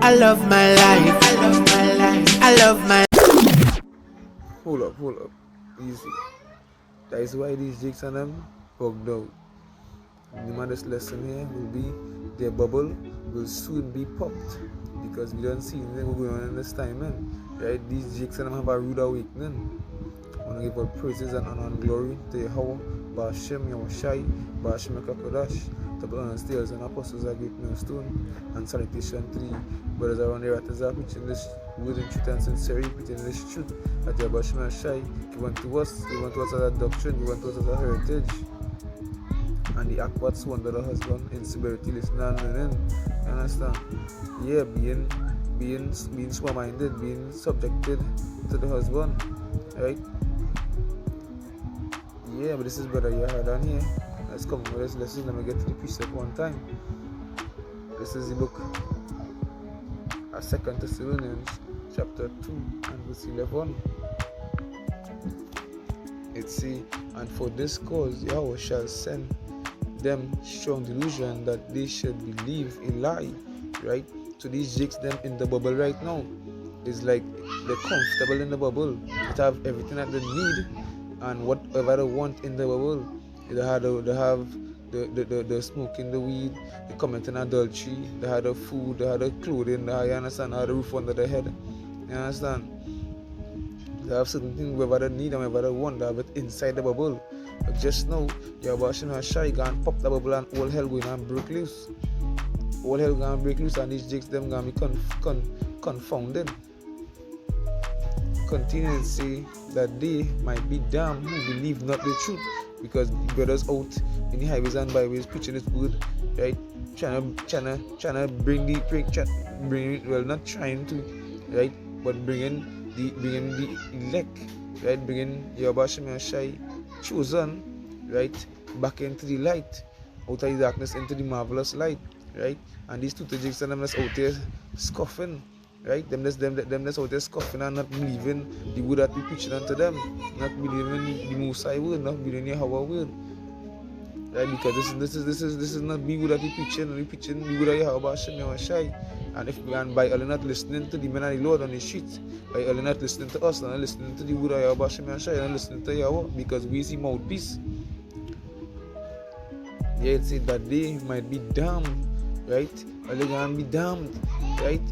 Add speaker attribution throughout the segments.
Speaker 1: I love my life. I love my life. I love my.
Speaker 2: Hold up. Easy. That is why these jigs and them bugged out. The this lesson here will be their bubble will soon be popped because we don't see anything going on in this time, man. Right? These jigs and them have a rude awakening. I want to give all praises and honor and glory to Yahweh, Ba'ashem, Yahushai, Ba'ashem HaKadosh, to the honest tales and apostles are great millstone, and salutation to the brothers around the Ratazar, preaching this word in truth and sincerity, preaching this truth that Yahweh Shai given to us as a doctrine, given to us as a heritage. And the aquats wonder the husband in severity listening and learning. You understand? Yeah, being small-minded, being subjected to the husband. Right? Yeah, but this is better you heard on here. Let's come with this lesson. Let me get to the precept one time. This is the book of 2 Thessalonians chapter 2 and verse 11. It says, and for this cause Yahweh shall send them strong delusion that they should believe a lie. Right? So these jigs them in the bubble right now is like they're comfortable in the bubble. They have everything that they need and whatever they want in the bubble. They have the smoking the weed, they committing adultery, they have the food, they have the clothing, they have, you understand, they have the roof under their head. You understand? They have certain things whatever they need and whatever they want, they have it inside the bubble. But just now, Yahweh Shai gonna pop the bubble and all hell going and break loose. All hell gonna break loose and these jigs them gonna be confounded. Continue to say that they might be damned who believe not the truth, because brothers out in the highways and byways preaching this word, right? Trying to bring not trying to, right? But bringing the elect, right? Bringing Yahweh Shai chosen, right? Back into the light, out of the darkness into the marvelous light, right? And these two jigs and them that's out there scoffing. Right? Them that's out there scoffing and not believing the word that we preaching unto them, not believing the Mosai word, not believing the Yahweh word. Right? Because this is not the word that we preaching the word of Yahweh Hashem Yahushai. And by only not listening to the men of the Lord on the streets, by only not listening to us, and not listening to the word of Yahweh Hashem Yahushai, and listening to Yahweh, because we see mouthpiece. Yeah, it said that they might be damned, right? Or they gonna be damned, right?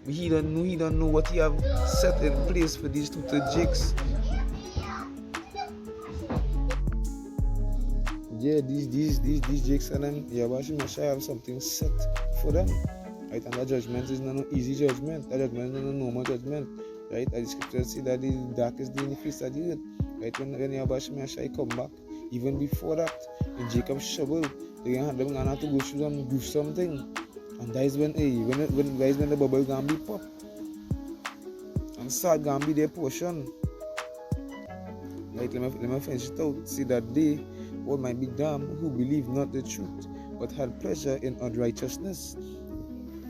Speaker 2: He don't know what he have set in place for these two jigs. Yeah, these jigs and them, Yahweh have something set for them, right? And that judgment is not an easy judgment. That judgment is not a normal judgment, right? And the scriptures say that the darkest day in the face of the earth, right? When Yahweh come back, even before that, in Jacob's trouble, they're gonna have to go through do something, and that is when the bubble gonna be popped, and sad gonna be their portion. Right? Let me finish it out. See that they all might be damned who believe not the truth, but had pleasure in unrighteousness.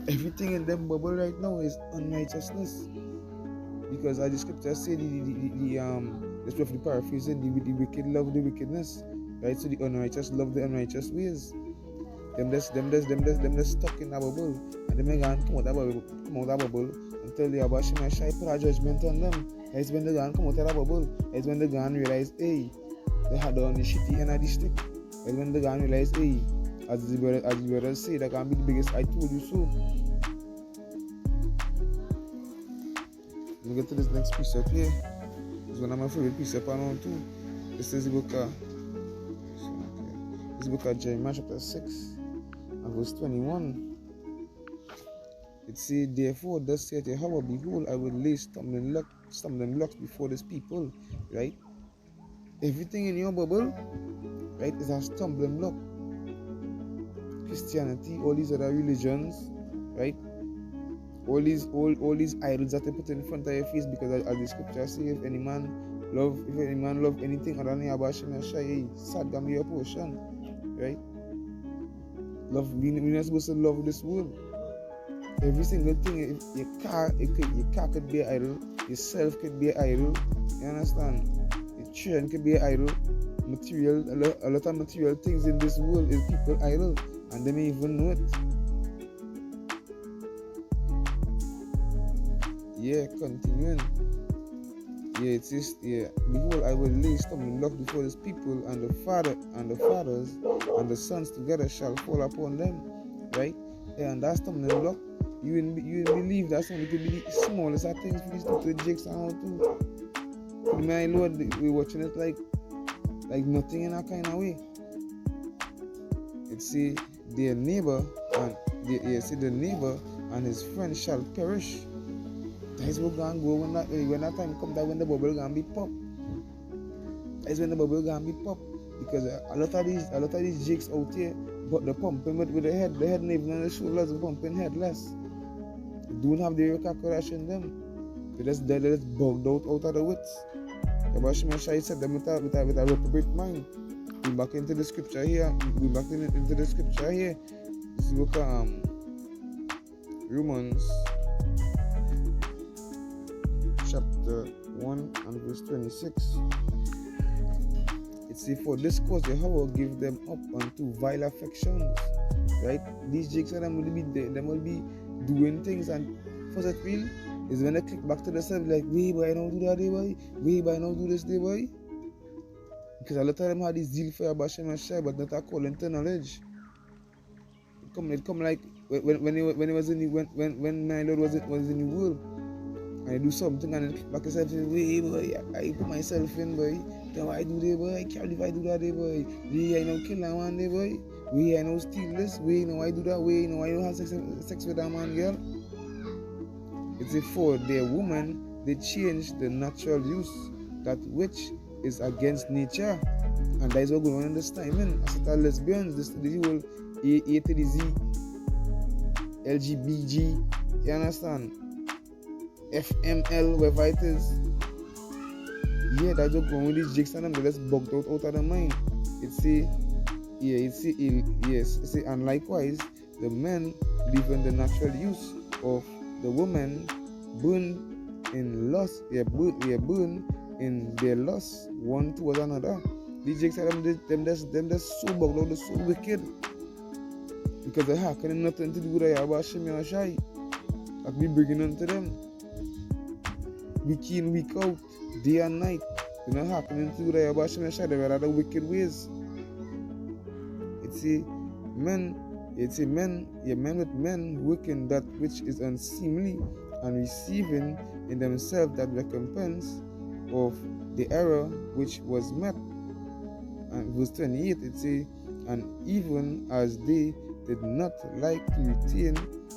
Speaker 2: Everything in them bubble right now is unrighteousness, because as the scripture say, let's roughly paraphrasing, the wicked love the wickedness. Right, so the unrighteous love the unrighteous ways. Them just stuck in that bubble, and them gonna come out that bubble until the Abba Shema Shai put a judgment on them. That's when they gonna come out of that bubble. That's when they gonna realize, hey, they had on the shitty end of the stick. That's when they gonna realize, hey, as the brothers say, that can be the biggest I told you so. Let me get to this next precept here. It's one of my favorite precepts I know too. This is the book of Jeremiah chapter 6 and verse 21. It says, therefore, thus saith Yahweh, behold, I will lay stumbling blocks before this people. Right? Everything in your bubble, right, is a stumbling block. Christianity, all these other religions, right? All these idols that they put in front of your face, because as the scripture says, if any man love anything other than Yahweh Hashem Shai, sad gonna be your portion. Right? We're not supposed to love this world. Every single thing, your car could be an idol, yourself could be an idol. You understand? Your train could be an idol. A lot of material things in this world is people idol. and they may even know it. Yeah, continuing. Yeah, it says, yeah, behold, I will lay stumbling block before these people, and the fathers and the sons together shall fall upon them. Right? Yeah, and that stumbling block, you will believe that's only could be the smallest of things for these little jigs and all too. My Lord, we're watching it like nothing in that kind of way. It say their neighbor and the neighbor and his friend shall perish. That's what gonna go when that time comes. That when the bubble gonna be pop. That's when the bubble gonna be pop. Because a lot of these jigs out here, but the pumping with the head not even on the shoulders, the pumping headless. They don't have the calculation in them. They're just bugged out of the wits. Yabashim Shai said them with a reprobate mind. We back into the scripture here. This is book Romans chapter 1 and verse 26. It says, for this cause Jehovah give them up unto vile affections. Right? These jigs and them will be doing things, and for that real is when they click back to themselves like, wait, boy, I don't do that day, boy. Wait, boy, I don't do this day, boy. Because a lot of them had this zeal for Yabashim and Shai, but not a calling to knowledge. It come like when my Lord was in the world, and I do something and then click back yourself and say, wait, boy, I put myself in, boy. Then why I do that, boy? I can't believe I do that day, boy. Wait, I don't kill that one day, boy. Wait, I don't steal this. Wait, no, I do that. Wait, no, I don't have sex with that man, girl. It's a for their woman, they change the natural use, that which is against nature. And that is what going on in this time, man. As it are lesbians, this whole A to the Z, LGBG, you understand? FML, whatever it is. Yeah, that's what going on with these jigs and them, they're just bugged out of their mind. And likewise, the men live in the natural use of the woman, burn in lust, burn in their lust one towards another. These jigs are them just so bugged out, they're so wicked. Because they have nothing to do with Yabashim and Shai. That we bringing unto them. Week in, week out, day and night. They're not happening to do with Yabashim and Shai, they're other wicked ways. It's a men with men working that which is unseemly, and receiving in themselves that recompense of the error which was met. And verse 28 it says, and even as they did not like to retain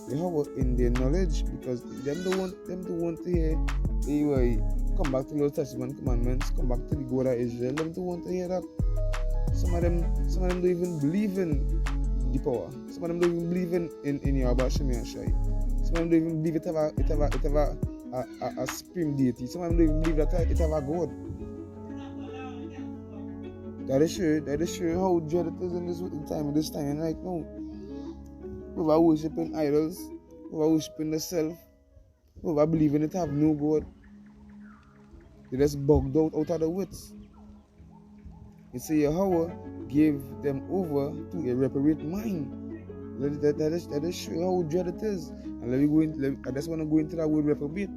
Speaker 2: Jehovah in their knowledge, because them don't want to hear, hey, come back to the Old Testament commandments, come back to the God of Israel. Them don't want to hear that. Some of them don't even believe in the power. Some of them don't even believe in Yabashim and Shai. Some of them don't even believe it have a supreme deity. Some of them don't even believe that it have a God. That is sure how dread it is in this time right now. We are worshipping idols, we are worshipping the self, we are believing it have no God. They just bugged out of the wits. It says Yahweh gave them over to a reprobate mind. That is sure how dread it is. And I just want to go into that word reprobate.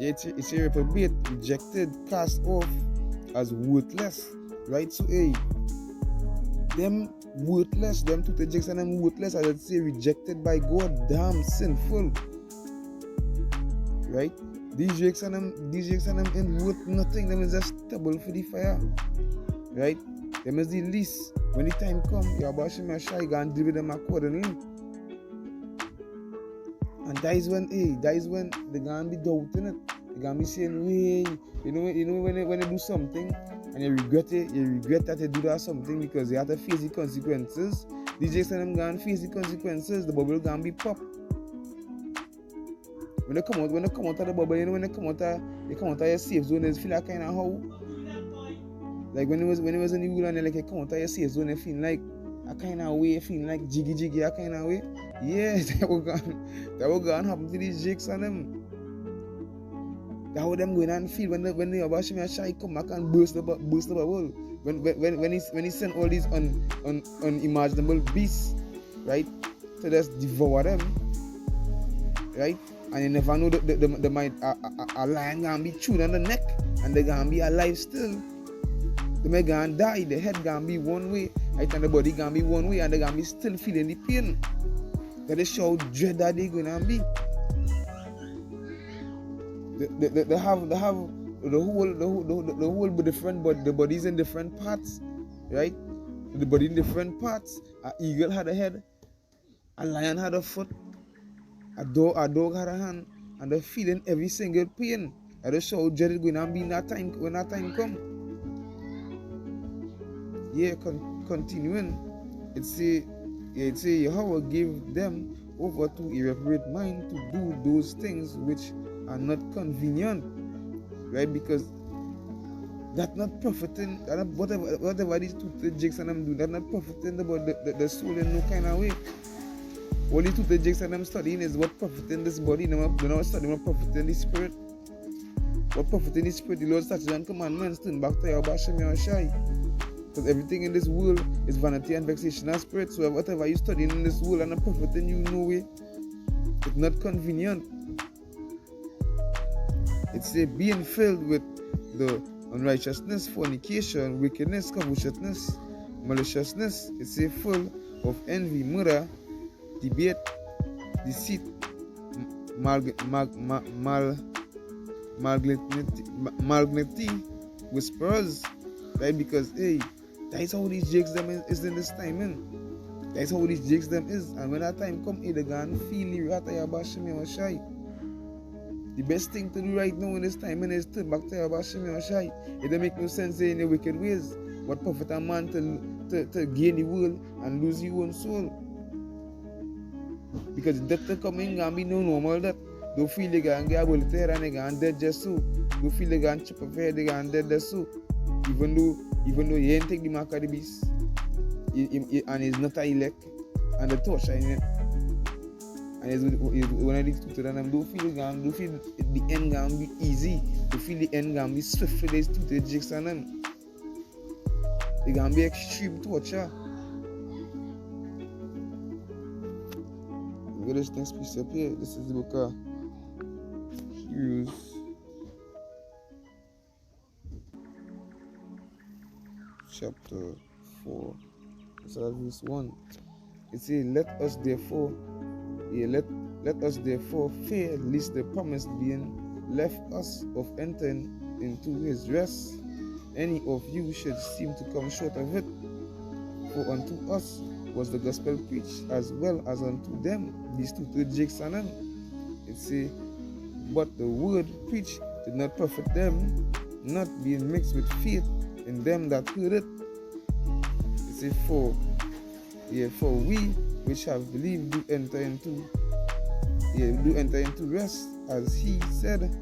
Speaker 2: It's a reprobate, rejected, cast off as worthless. Right? So them worthless, them to the jigs and them worthless, as I say, rejected by God, damn sinful. Right? These jigs and them ain't worth nothing, them is just stubble for the fire. Right? Them is the least. When the time come, Yabashim and Shai gonna deal with them accordingly. And that is when they're gonna be doubting it. They're gonna be saying, hey, you know when they do something and you regret that they do that something because they have to face the consequences. These jigs and them gonna face the consequences, the bubble gonna be popped. When they come out of the bubble, when they come out of your safe zone, they feel like kind of how, like when it was in the world and they like come out of your safe zone, they feel like a kind of way, feeling like jiggy, a kind of way. Yeah, that will gonna happen to these jakes and them. That how them going and feel when the Yabashim Yashai come back and burst the bubble. When he sent all these unimaginable beasts, right, to just devour them, right? And you never know the might a lion gonna be chewed on the neck and they gonna be alive still. They may gonna die, the head gonna be one way, right, and the body gonna be one way, and they gonna be still feeling the pain. That is how dread that they gonna be. They have the whole different, but the body's in different parts, right? The body in different parts. An eagle had a head, a lion had a foot, a dog had a hand, and they're feeling every single pain. That is how dread it gonna be in that time when that time come. Yeah, continuing. It say Yahweh gave them over to a reprobate mind to do those things which are not convenient, right? Because that's not profiting. That whatever these two jigs and them do, that's not profiting the soul in no kind of way. All these two jigs and them studying is what profiting this body. They're not studying what profiting the spirit. What profiting the spirit, the Lord statutes and commandments, turn back to Yahweh Shai. Because everything in this world is vanity and vexation of spirit. So whatever you studying in this world and not profiting you no way, it's not convenient. It's a being filled with the unrighteousness, fornication, wickedness, covetousness, maliciousness. It's a full of envy, murder, debate, deceit, malignity, whispers, right? Because hey, that's how these jakes them is in this time, man. That's how these jakes them is, and when that time come, they gonna feel the wrath of Yahweh Shai. The best thing to do right now in this time is turn back to Yahweh Shai. It don't make no sense in the wicked ways. What profit a man to gain the world and lose your own soul? Because death to coming gonna be no normal death. Don't feel they gonna get a bullet head and they gonna dead just so. Don't feel they gonna chip off head, they gonna dead just so. Even though he ain't take the mark of the beast, and he's not an elect, and the torch in it, and he's one of these two, and don't feel the end gonna be easy. Don't feel the end gonna be swift for these two jigs and them. They gonna be extreme torture. Look at this next piece up here. This is the book of Hebrews. Chapter 4, verse 1. It says, let us therefore fear lest the promise being left us of entering into his rest, any of you should seem to come short of it. For unto us was the gospel preached as well as unto them, these two jigs and them. It says, but the word preached did not profit them, not being mixed with faith in them that heard it. It says, for we which have believed do enter into rest, as he said,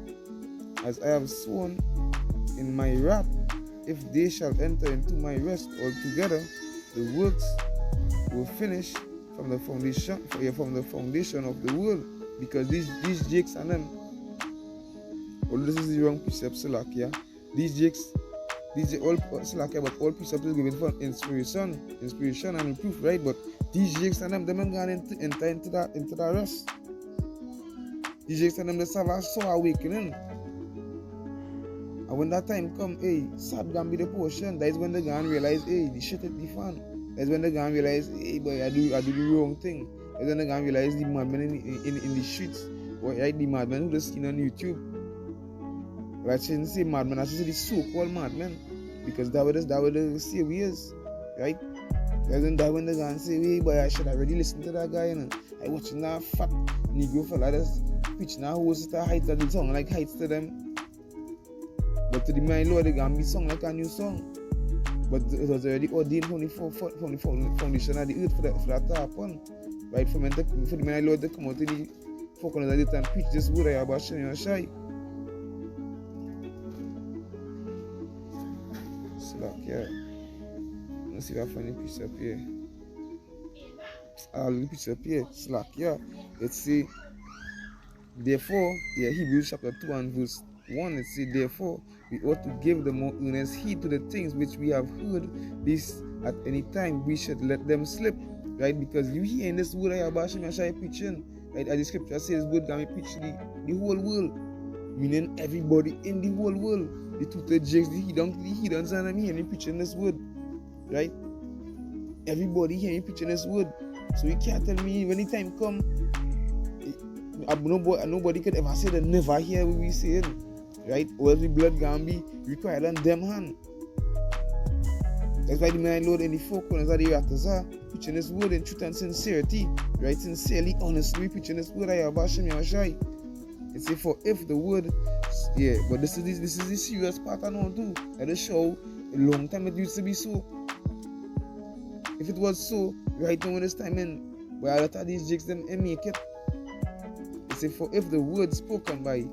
Speaker 2: as I have sworn in my wrath, if they shall enter into my rest altogether, the works will finish from the foundation of the world. Because these jakes and them, although this is the wrong precept, Salakia, these all Salakia, but all precepts is given for inspiration and reproof, right? But these jakes and them ain't gonna enter into that rest. These jakes and them, they have a soul awakening. And when that time come, hey, sad gonna be the portion. That is when they gonna realize, hey, the shit hit the fan. That's when they gonna realize, hey boy, I do the wrong thing. That's when they gonna realize the madmen in the streets, or right, the madmen who just seen on YouTube. But I shouldn't say madmen, I should say the so-called madmen, because that would say we is, right? That's when they gonna say, hey boy, I should already listen to that guy, you know. I watching that fat Negro fella that's preaching that whole sister heights that the song like heights to them. But to the my Lord, they gonna be sung like a new song. But it was already ordained from the foundation of the earth for that to happen. Right? For the my Lord to come out to the folk on the earth and preach this word about Shem Shai. So like, yeah. Let's see if I find a piece up here. I'll repeat up here, slack, yeah. Let's see, therefore, yeah, Hebrews chapter 2 and verse 1, let's see, therefore, we ought to give the more earnest heed to the things which we have heard, this at any time we should let them slip, right? Because you hear in this word I Bashim Yashai preaching, right? As the scripture says, word can be preached to the whole world, meaning everybody in the whole world. The tutor jigs, the heathens, and me hearing preaching this word, right? Everybody hearing preaching this word. So you can't tell me when the time come, nobody could ever say they never hear what we saying, right? Or else the blood can be required on them hand. That's why the man Lord in the four corners of the reactors are preaching this word in truth and sincerity, right? Sincerely, honestly preaching this word. I have Bashim Yashai. It's say for if the word, yeah, but this is the serious part I know too. That is show a long time it used to be so. If it was so, right now in this time in, where a lot of these jigs them make it. It's say for if the word spoken by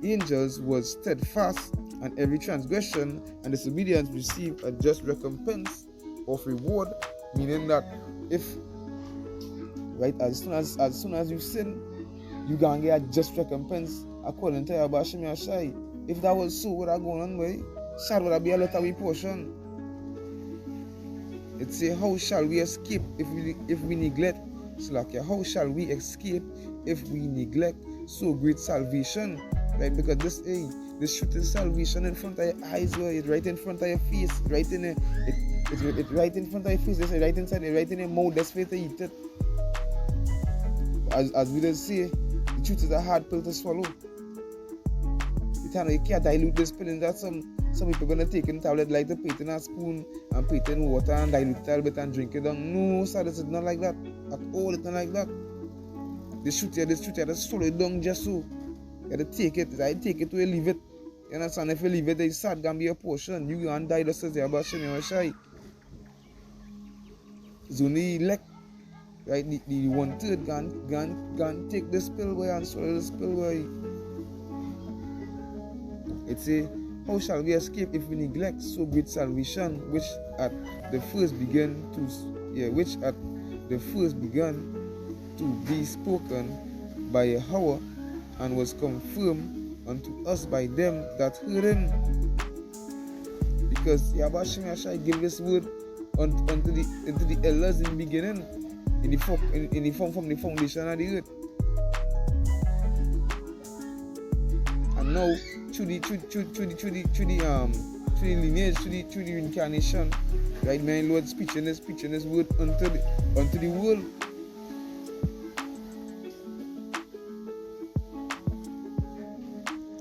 Speaker 2: angels was steadfast, and every transgression and disobedience received a just recompense of reward, meaning that if, right, as soon as you sin, you gonna get a just recompense according to your Bashim Yashai. If that was so, what are going on, boy? Shall would be a lot of we portion. It say, how shall we escape if we neglect? Slakia, how shall we escape if we neglect so great salvation? Right, because this truth is salvation in front of your eyes, boy. It's right in front of your face, right in it's right in front of your face. It's right inside, right in your mouth. That's where to eat it. As we just say, the truth is a hard pill to swallow. You can't dilute this pill, and that some people gonna take in tablet like to put it in a spoon and put it in water and dilute it a little bit and drink it down. No, sir, this is not like that at all. It's not like that. This truth here, just swallow it down just so. You gotta take it. I take it to leave it. You understand? If you leave it, it's sad gonna be a portion. You gonna die just as they about Shemi Washai. It's only elect, right? The 1/3 gonna take this pill boy and swallow this pill boy. It's a how shall we escape if we neglect so great salvation, which at the first began to be spoken by Yahweh, and was confirmed unto us by them that heard him. Because Yabashim Yashai gave this word unto the elders in the beginning, in the form from the foundation of the earth. And now through the lineage, through the reincarnation, right, man, Lord preaching this word unto the world.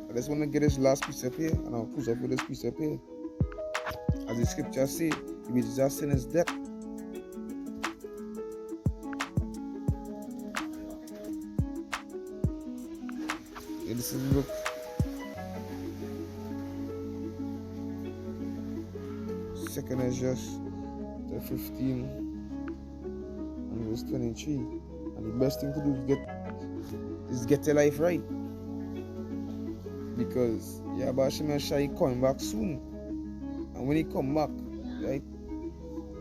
Speaker 2: I just want to get this last piece up here, and I'll close up with this piece up here. As the scripture say, which is our sin is death. Yeah, this is look. Second Ezra, the 15 and verse 23. And the best thing to do is get your life right. Because Yabashim Yashai coming back soon. And when he come back, right,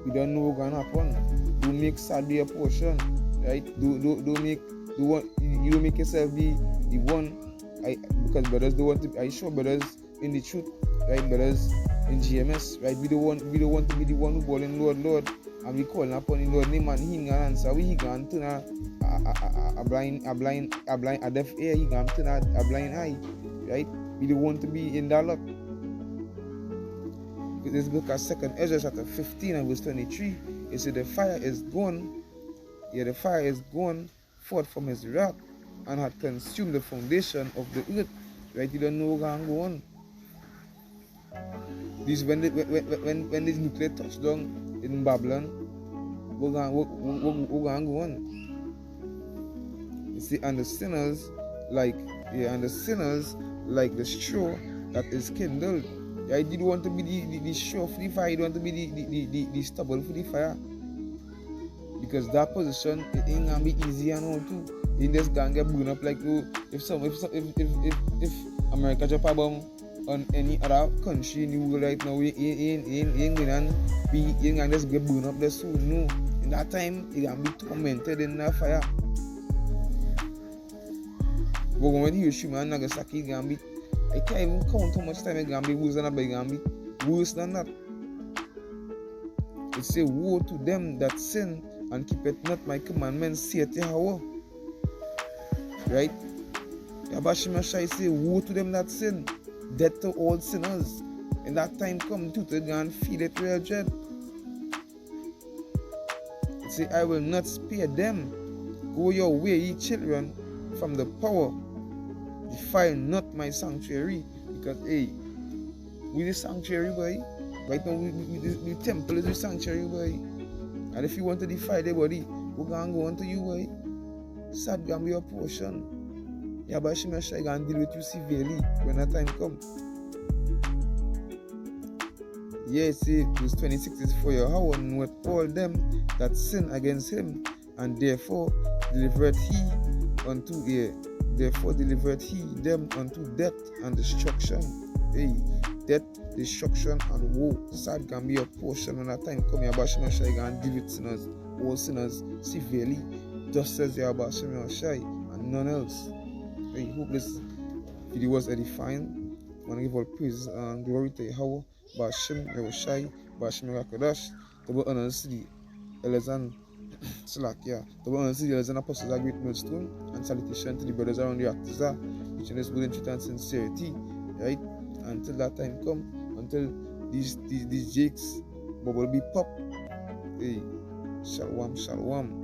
Speaker 2: we don't know what's gonna happen. Don't make sad be a portion, right? Don't make you don't make yourself be the one. Because brothers don't want to. I show brothers in the truth, right? Brothers in GMS, right? We don't want to be the one who calling Lord, and we calling upon the Lord name, and he gonna answer. He gonna turn a deaf ear. He gonna turn a blind eye, right? We don't want to be in that lot. This book of 2nd Ezra chapter 15 and verse 23, it said the fire is gone. Yeah, the fire is gone forth from his wrath and had consumed the foundation of the earth. Right? You don't know what's going to go on. This when this nuclear touchdown in Babylon, what's going to go on? You see, and the sinners like the straw that is kindled. Yeah, you don't want to be the straw for the fire. You don't want to be the stubble for the fire. Because that position, it ain't gonna be easy and all too. You just gonna get blown up like if America drop a bomb on any other country in the world right now, you ain't gonna just get blown up there soon. No, In that time, he can be tormented in the fire. But when Hiroshima and Nagasaki, it can be, I can't even count how much time it can be worse than that, but it can be worse than that. It say, woe to them that sin and keep it not my commandments, saith Yahweh. Right? Yahweh Shai say, woe to them that sin, death to all sinners. In that time come to go and feel it real dread. It say, I will not spare them. Go your way, ye children, from the power. Defile not my sanctuary. Because, hey, we the sanctuary, boy. Right now, the temple is the sanctuary, boy. And if you want to defile the body, we're going to go on to you, boy. Sad going to be your portion. Yahweh Shai going to deal with you severely when that time comes. Yes, see, verse 26 is for Yahweh knoweth all them that sin against him, and therefore delivered he them unto death and destruction. Hey, death, destruction, and woe. Sad can be a portion when that time come. Yahweh Shai and deal with sinners, all sinners severely, just as Yahweh Shai and none else. I hope this video was edifying. I want to give all praise and glory to Yahweh, Bashim Yahushai, Bashim Rakadash, double honors to the elders and Salakia, double honors to the elders and apostles of Great Millstone, and salutation to the brothers around the Actisa, which in this good truth and sincerity, right? Until that time come, until these jakes bubble be pop. Hey, shalom, shalom.